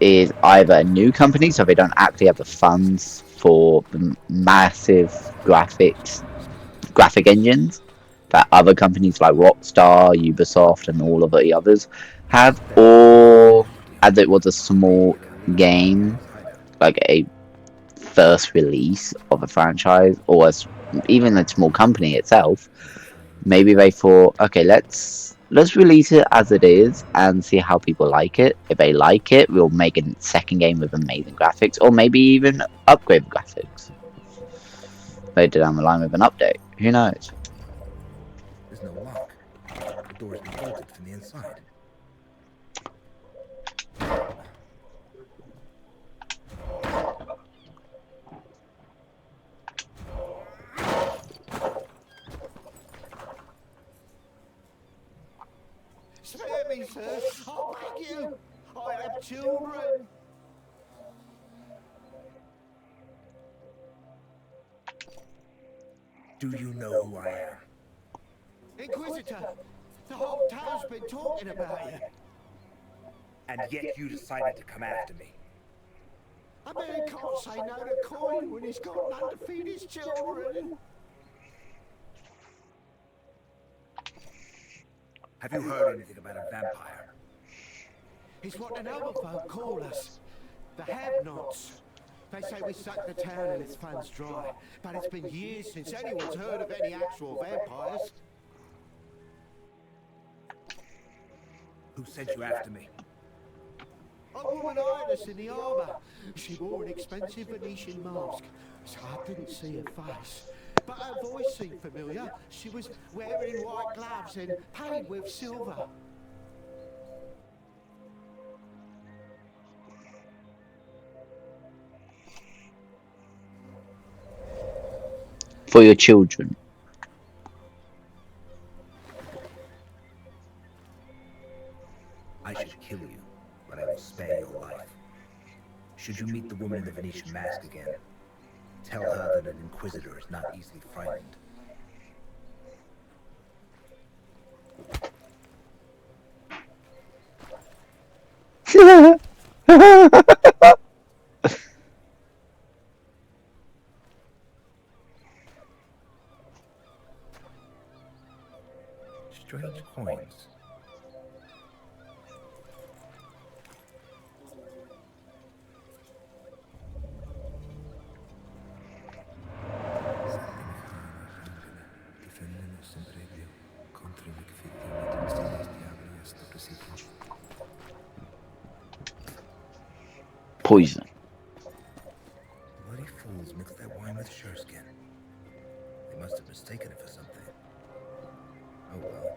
is either a new company, so they don't actually have the funds for the massive graphic engines that other companies like Rockstar, Ubisoft, and all of the others have, or as it was a small game, like a first release of a franchise, or even a small company itself, maybe they thought, okay, let's release it as it is and see how people like it. If they like it, we'll make a second game with amazing graphics, or maybe even upgrade the graphics later down the line with an update. Who knows? There's no lock. doors be bolted from the inside? Spare me, sir. I'll beg you. I have children. Do you know who I am? Inquisitor, the whole town's been talking about you. And yet you decided to come after me. A man can't say no to coin when he's got none to feed his children. Have you heard anything about a vampire? It's what the noble folk call us. The have-nots. They say we suck the town and its funds dry. But it's been years since anyone's heard of any actual vampires. Who sent you after me? A woman eyed us in the harbour. She wore an expensive Venetian mask, so I couldn't see her face. But her voice seemed familiar. She was wearing white gloves and paid with silver. For your children. I should kill you, but I will spare your life. Should you meet the woman in the Venetian mask again, tell her that an Inquisitor is not easily frightened. Strange coins. Poison. Bloody fools mixed that wine with sureskin. They must have mistaken it for something. Oh well,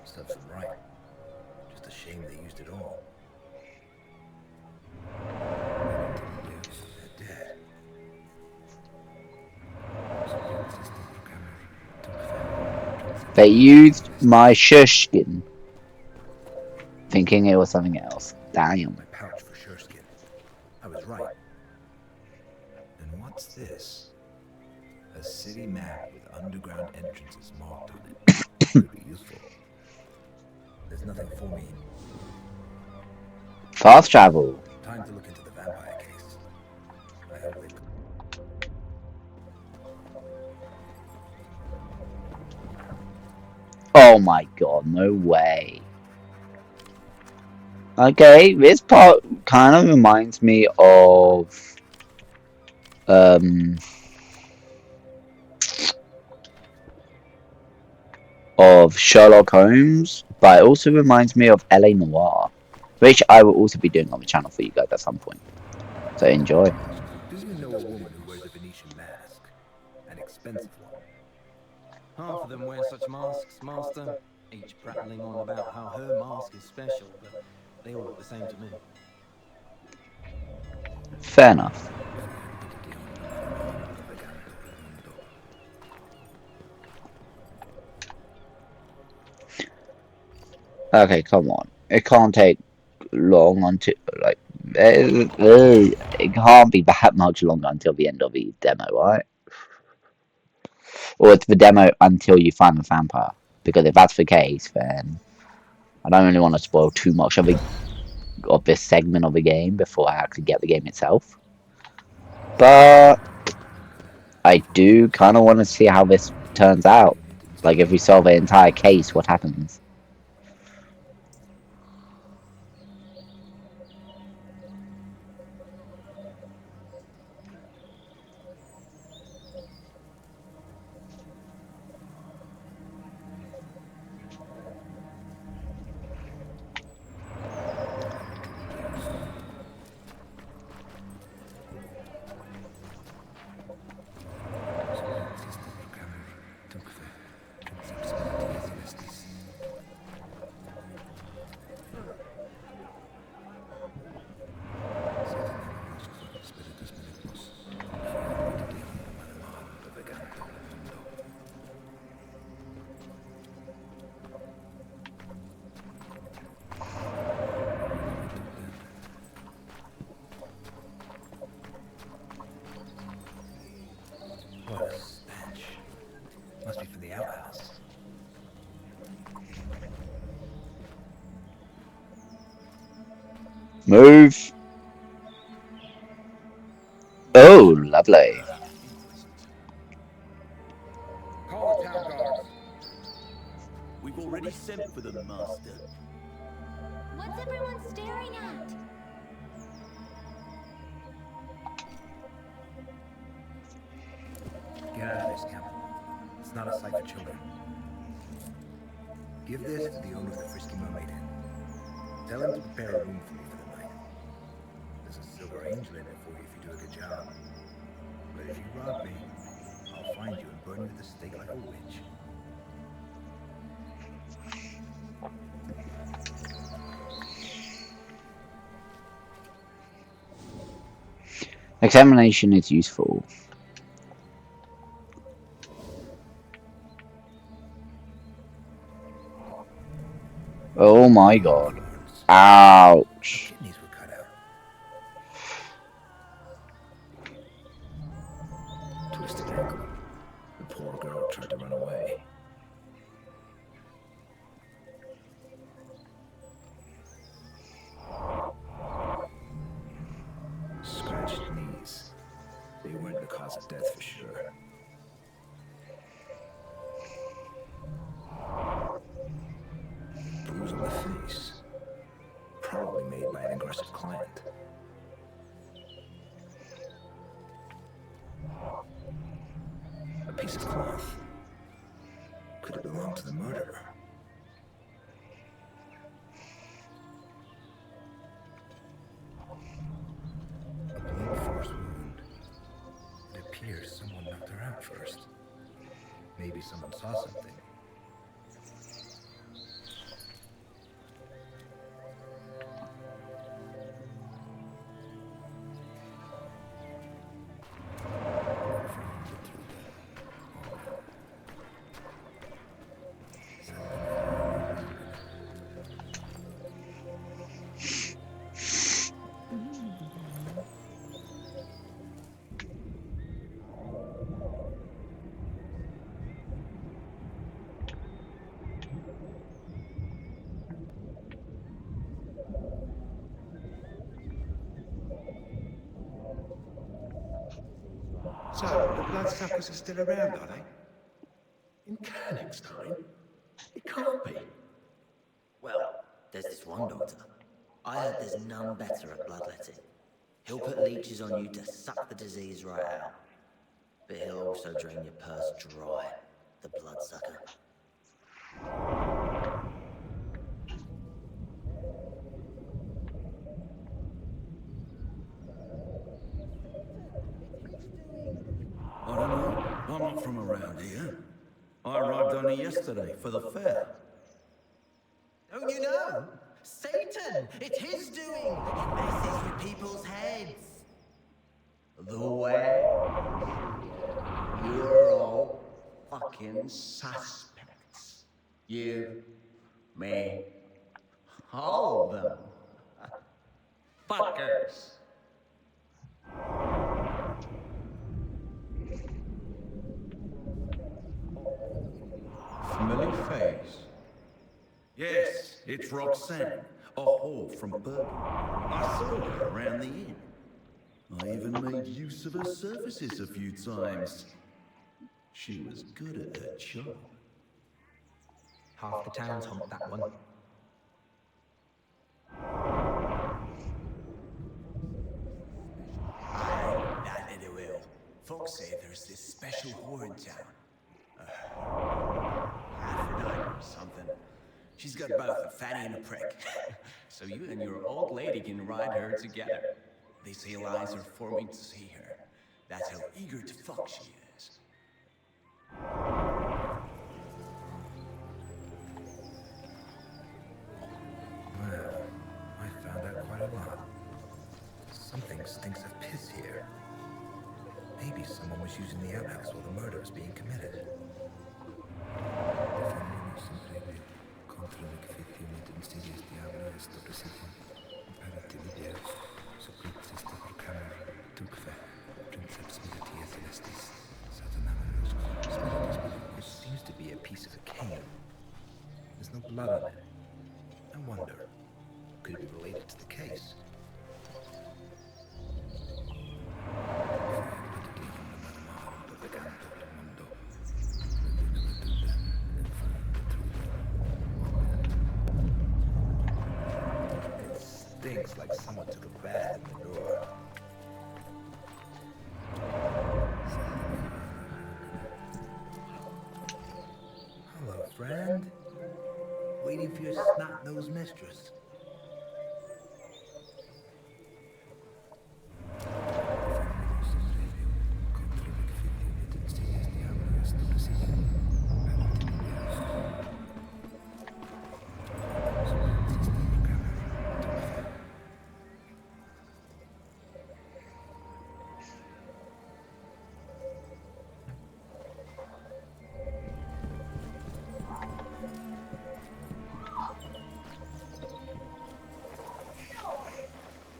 serves them right. Just a shame they used it all. They're dead. They used my sureskin, thinking it was something else. Damn. My pouch for sureskin. I was right. And what's this? A city map with underground entrances marked on it. Could be useful. There's nothing for me. Fast travel. Time to look into the vampire case. I hope they... Oh my god, no way. Okay, this part kind of reminds me of Sherlock Holmes, but it also reminds me of LA Noire, which I will also be doing on the channel for you guys at some point. So enjoy. Do you know a woman who wears a Venetian mask? An expensive one. Half of them wear such masks, Master, each prattling on about how her mask is special, but they all look the same to me. Fair enough. Okay, come on. It can't take long until, like, it can't be that much longer until the end of the demo, right? Or it's the demo until you find the vampire. Because if that's the case, then I don't really want to spoil too much of this segment of the game before I actually get the game itself. But I do kind of want to see how this turns out. Like, if we solve the entire case, what happens? Move. Oh, lovely. Call the town guard. We've already sent for them, Master. What's everyone staring at? Get out of this, Camp. It's not a sight for children. Give this to the owner of the Frisky Mermaid Inn. Tell him to prepare a room for me for the night. There's a silver angel in it for you if you do a good job. But if you rob me, I'll find you and burn you at the stake like a witch. Examination is useful. Oh my god. Ouch. Kidneys were cut out. Twisted ankle. The poor girl tried to run away. Scratched knees. They weren't the cause of death for sure. Bruise on the face. Probably made by an aggressive client. A piece of cloth. Could have belonged to the murderer. A blunt force wound. It appears someone knocked her out first. Maybe someone saw something. So, the bloodsuckers are still around, are they? In Carnick's time? It can't be. Well, there's this one doctor. I heard there's none better at bloodletting. He'll put leeches on you to suck the disease right out. But he'll also drain your purse dry, the bloodsucker. I don't know. I'm not from around here. I arrived only yesterday for the fair. Don't you know? Satan! It's his doing! He messes with people's heads. The way. You're all fucking suspects. You, me, all of them. Fuckers. Familiar face. Yes, it's Roxanne, a whore from Bergen. I saw her around the inn. I even made use of her services a few times. She was good at her job. Half the town's humped that one. That little will. Folks say there's this special whore in town. Aphrodite or something. She's got both a fatty and a prick. So you and your old lady can ride her together. They say eyes are forming to see her. That's how eager to fuck she is. Well, I found out quite a lot. Something stinks of piss here. Maybe someone was using the outhouse while the murder was being committed. It seems to be a piece of a cane. There's no blood on it. I wonder, could it be related to the case? Looks like someone took a bath in the door. Hello, friend. Waiting for your snot-nosed mistress.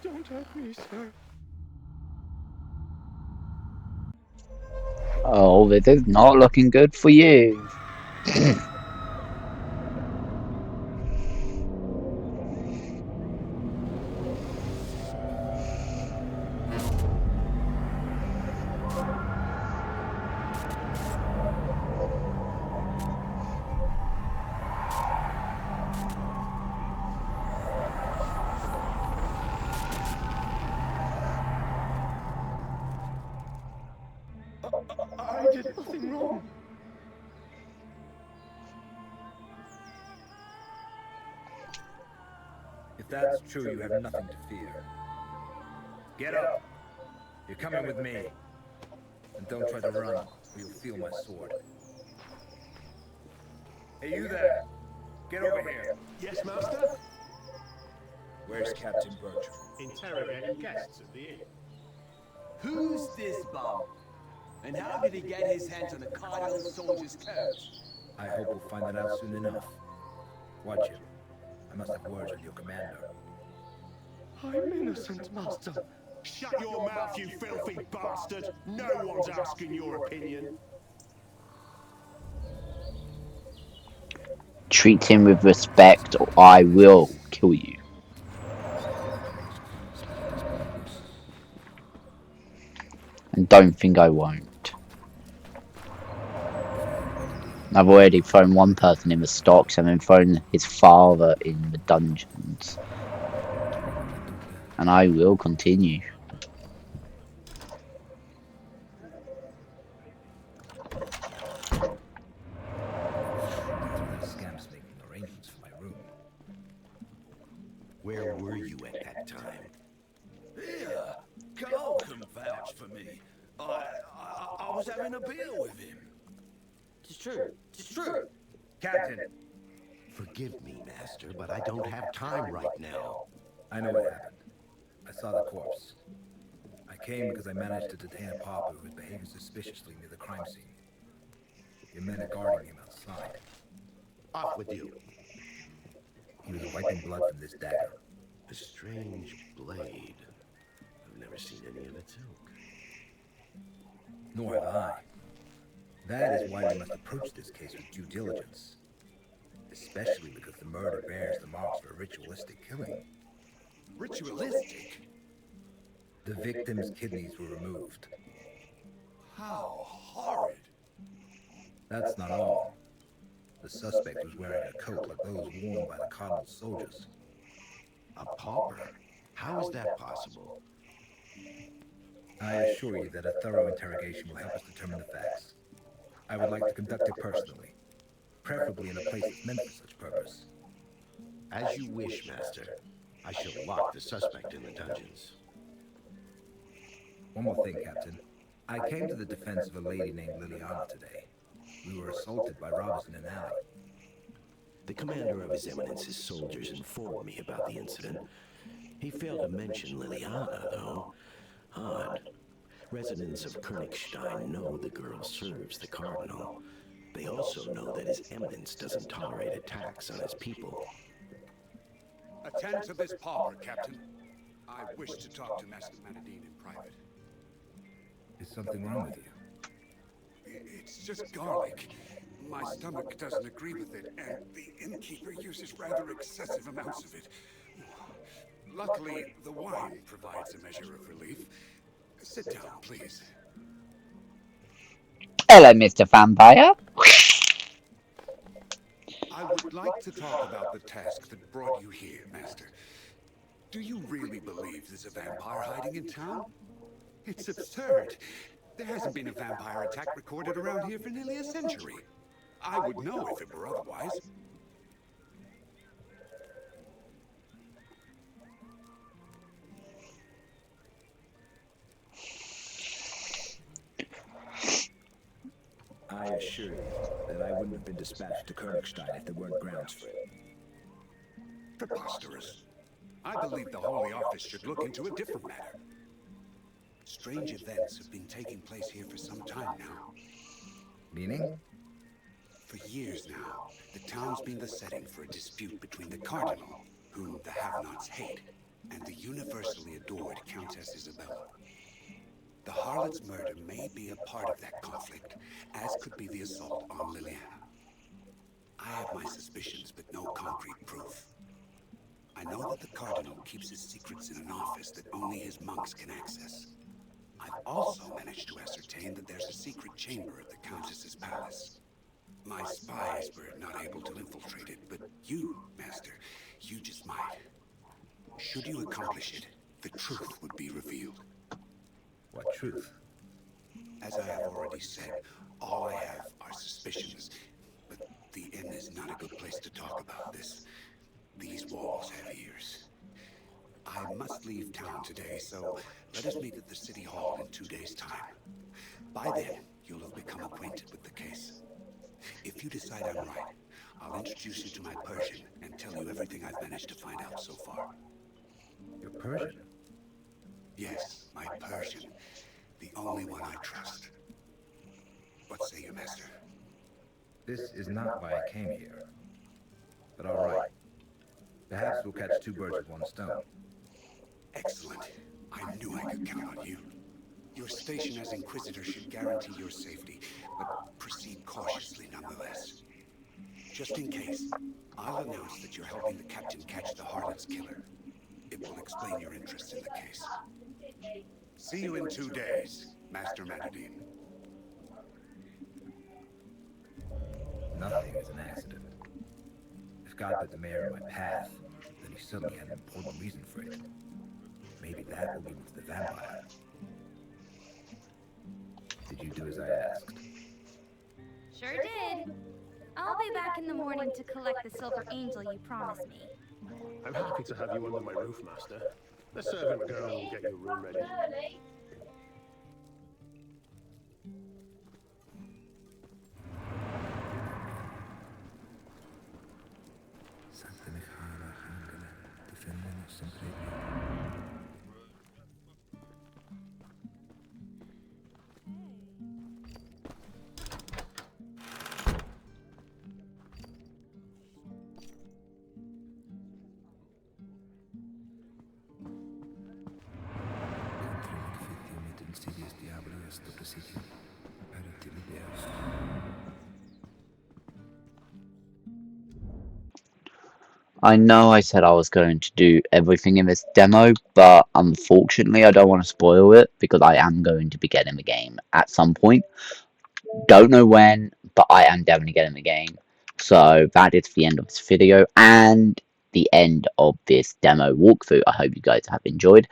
Don't hurt me, sir. Oh, this is not looking good for you. I did nothing wrong. If that's true, you have nothing to fear. Get up! You're coming with me. And don't try to run, or you'll feel my sword. Hey, you there! Get over here! Yes, Master? Where's Captain Bertram? Interrogating guests at the inn. Who's this bum? And how did he get his hands on a Cardinal soldier's coat? I hope we'll find that out soon enough. Watch him. I must have words with your commander. I'm innocent, Master. Shut your mouth, you filthy bastard! No one's asking your opinion. Treat him with respect or I will kill you. And don't think I won't. I've already thrown one person in the stocks and then thrown his father in the dungeons. And I will continue. Scamp's making arrangements for my room. Where were you at that time? Yeah, Carl can vouch for me. I was having a beer with him. It's true. It's true. Captain! Forgive me, Master, but I don't have time right now. I know what happened. I saw the corpse. I came because I managed to detain a pauper who was behaving suspiciously near the crime scene. Your men are guarding him outside. Off with you. He was wiping blood from this dagger. A strange blade. I've never seen any of its ilk. Nor have I. That is why we must approach this case with due diligence. Especially because the murder bears the marks of a ritualistic killing. Ritualistic? The victim's kidneys were removed. How horrid. That's not all. The suspect was wearing a coat like those worn by the Cardinal soldiers. A pauper? How is that possible? I assure you that a thorough interrogation will help us determine the facts. I would like to conduct it personally, preferably in a place that's meant for such purpose. As you wish, Master. I shall lock the suspect in the dungeons. One more thing, Captain. I came to the defense of a lady named Liliana today. We were assaulted by robbers in an alley. The commander of His Eminence's soldiers informed me about the incident. He failed to mention Liliana, though. Odd. Residents of Königstein know the girl serves the Cardinal. They also know that His Eminence doesn't tolerate attacks on his people. Attend to this pauper, Captain. I wish to talk to Master Manadine in private. Is something wrong with you? It's just garlic. My stomach doesn't agree with it, and the innkeeper uses rather excessive amounts of it. Luckily, the wine provides a measure of relief. Sit down, please. Hello, Mr. Vampire. I would like to talk about the task that brought you here, Master. Do you really believe there's a vampire hiding in town? It's absurd. There hasn't been a vampire attack recorded around here for nearly a century. I would know if it were otherwise. I assure you that I wouldn't have been dispatched to Königstein if there weren't grounds for it. Preposterous. I believe the Holy Office should look into a different matter. Strange events have been taking place here for some time now. Meaning? For years now, the town's been the setting for a dispute between the Cardinal, whom the have-nots hate, and the universally adored Countess Isabella. The harlot's murder may be a part of that conflict, as could be the assault on Liliana. I have my suspicions, but no concrete proof. I know that the Cardinal keeps his secrets in an office that only his monks can access. I've also managed to ascertain that there's a secret chamber at the Countess's palace. My spies were not able to infiltrate it, but you, Master, you just might. Should you accomplish it, the truth would be revealed. What truth? As I have already said, all I have are suspicions, but the inn is not a good place to talk about this. These walls have ears. I must leave town today, so let us meet at the City Hall in 2 days' time. By then, you'll have become acquainted with the case. If you decide I'm right, I'll introduce you to my Persian and tell you everything I've managed to find out so far. Your Persian? Yes, my Persian. The only one I trust. What say you, Master? This is not why I came here. But all right. Perhaps we'll catch two birds with one stone. Excellent. I knew I could count on you. Your station as Inquisitor should guarantee your safety, but proceed cautiously nonetheless. Just in case, I'll announce that you're helping the captain catch the harlot's killer. It will explain your interest in the case. See you in 2 days, Master Manadine. Nothing is an accident. If God put the mayor in my path, then he certainly had an important reason for it. Maybe that will be with the vampire. Did you do as I asked? Sure did. I'll be back in the morning to collect the silver angel you promised me. I'm happy to have you under my roof, Master. The servant girl will get your room ready. I know I said I was going to do everything in this demo, but unfortunately I don't want to spoil it because I am going to be getting the game at some point. Don't know when, but I am definitely getting the game. So that is the end of this video and the end of this demo walkthrough. I hope you guys have enjoyed.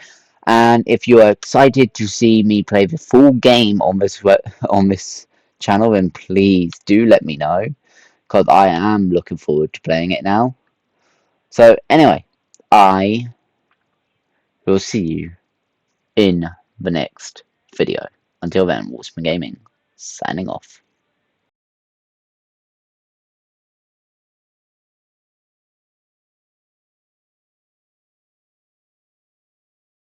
And if you are excited to see me play the full game on this channel, then please do let me know, because I am looking forward to playing it now. So anyway, I will see you in the next video. Until then, WolfbaneGaming signing off.